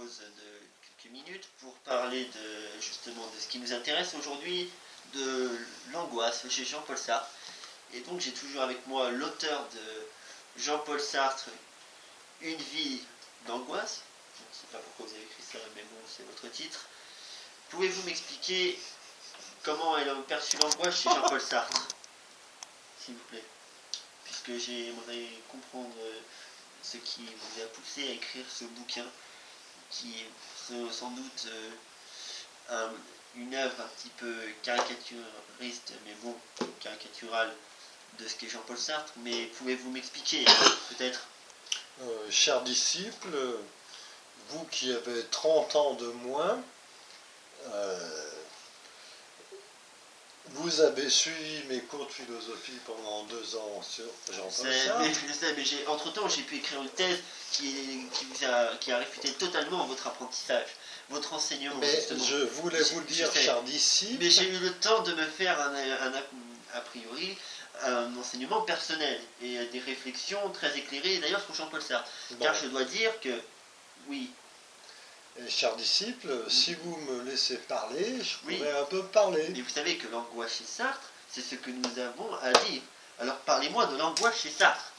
pause de quelques minutes pour parler justement de ce qui nous intéresse aujourd'hui, de l'angoisse chez Jean-Paul Sartre. Et donc j'ai toujours avec moi l'auteur de Jean-Paul Sartre, Une vie d'angoisse. Je ne sais pas pourquoi vous avez écrit ça, mais bon, c'est votre titre. Pouvez-vous m'expliquer comment elle a perçu l'angoisse chez Jean-Paul Sartre, s'il vous plaît? Puisque j'aimerais comprendre ce qui vous a poussé à écrire ce bouquin, qui est sans doute une œuvre un petit peu caricaturiste, mais bon, caricaturale de ce qu'est Jean-Paul Sartre. Mais pouvez-vous m'expliquer, peut-être? Cher disciple, vous qui avez 30 ans de moins, vous avez suivi mes cours de philosophie pendant 2 ans sur Jean-Paul Sartre. Je sais, mais entre-temps, j'ai pu écrire une thèse qui a réfuté totalement votre apprentissage, votre enseignement. Mais justement. Je voulais vous le dire, cher disciple. Mais j'ai eu le temps de me faire a priori un enseignement personnel et des réflexions très éclairées, d'ailleurs, sur Jean-Paul Sartre. Bon. Car je dois dire que, oui. Et cher disciple, si vous me laissez parler, je pourrais un peu parler. Mais vous savez que l'angoisse chez Sartre, c'est ce que nous avons à dire. Alors parlez-moi de l'angoisse chez Sartre.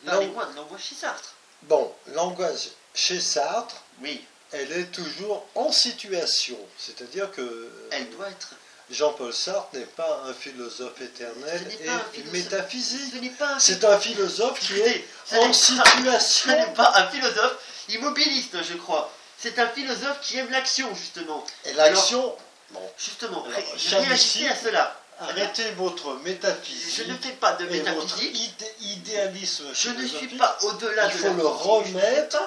Parlez-moi de l'angoisse chez Sartre. Bon, l'angoisse chez Sartre, oui, elle est toujours en situation. C'est-à-dire que elle doit être... Jean-Paul Sartre n'est pas un philosophe éternel et métaphysique. C'est un philosophe qui est en situation. Ce n'est pas un philosophe immobiliste, je crois. C'est un philosophe qui aime l'action, justement. Et l'action, bon, justement, réagissez à cela. Arrêtez votre métaphysique. Je ne fais pas de métaphysique. Votre idéalisme. Je ne suis pas au-delà de la... Il faut le remettre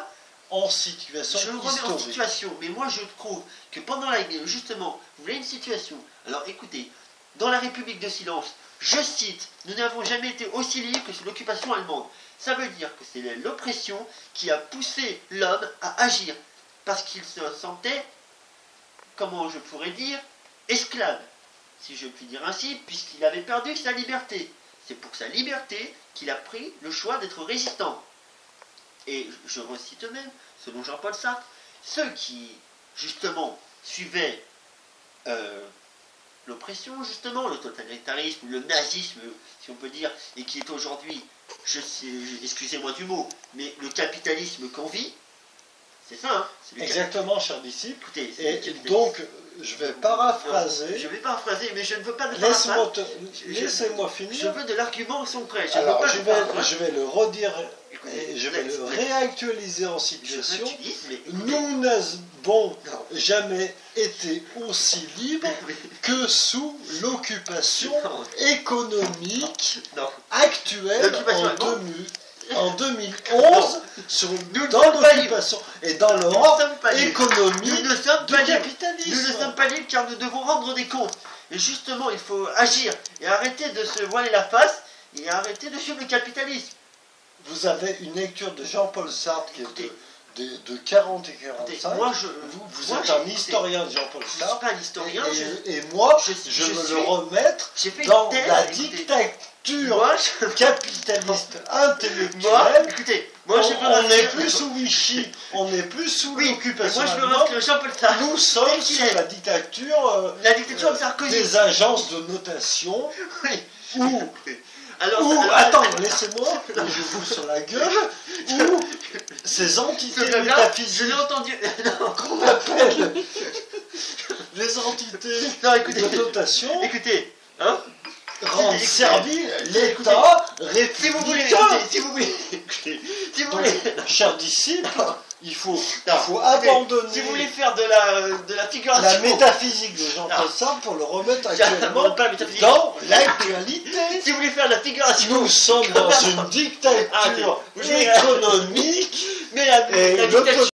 en situation historique. Je le remets en situation, mais moi je trouve que pendant la guerre, justement, vous voulez une situation. Alors écoutez, dans la République de silence, je cite, nous n'avons jamais été aussi libres que sous l'occupation allemande. Ça veut dire que c'est l'oppression qui a poussé l'homme à agir, parce qu'il se sentait, comment je pourrais dire, esclave, si je puis dire ainsi, puisqu'il avait perdu sa liberté. C'est pour sa liberté qu'il a pris le choix d'être résistant. Et je recite même, selon Jean-Paul Sartre, ceux qui, justement, suivaient l'oppression, justement, le totalitarisme, le nazisme, si on peut dire, et qui est aujourd'hui, excusez-moi du mot, mais le capitalisme qu'on vit, c'est ça, hein? Exactement, cher disciple. Écoutez, et donc, je vais paraphraser. Je vais paraphraser, mais je ne veux pas de paraphrase. Laissez-moi finir. Je veux de l'argument son prêt. Alors, je vais le redire et je vais le réactualiser en situation. Nous n'avons jamais été aussi libres que sous l'occupation économique actuelle en 2011 dans l'occupation et dans l'ordre économique du capitalisme. Nous ne sommes pas libres car nous devons rendre des comptes. Et justement, il faut agir et arrêter de se voiler la face et arrêter de suivre le capitalisme. Vous avez une lecture de Jean-Paul Sartre qui est de 40 et 45. Moi, vous êtes un historien de Jean-Paul Sartre. Je ne suis pas un historien. Et moi, je veux le remettre dans la dictature capitaliste intellectuelle. On n'est plus sous Vichy, on n'est plus sous l'occupation allemande. Nous sommes sous la dictature de Sarkozy. Des agences de notation. Attends, laissez-moi, je vous sur la gueule, ou ces entités métaphysiques, je l'ai entendu, qu'on appelle les entités de notation, écoutez, hein, rendent servile l'État républicain. Si vous voulez, cher disciple, il faut abandonner si vous voulez faire de la figuration, la métaphysique de Jean-Paul Sartre pour le remettre actuellement dans l'actualité. Si vous voulez faire de la figuration, nous sommes dans une dictature économique mais la dictature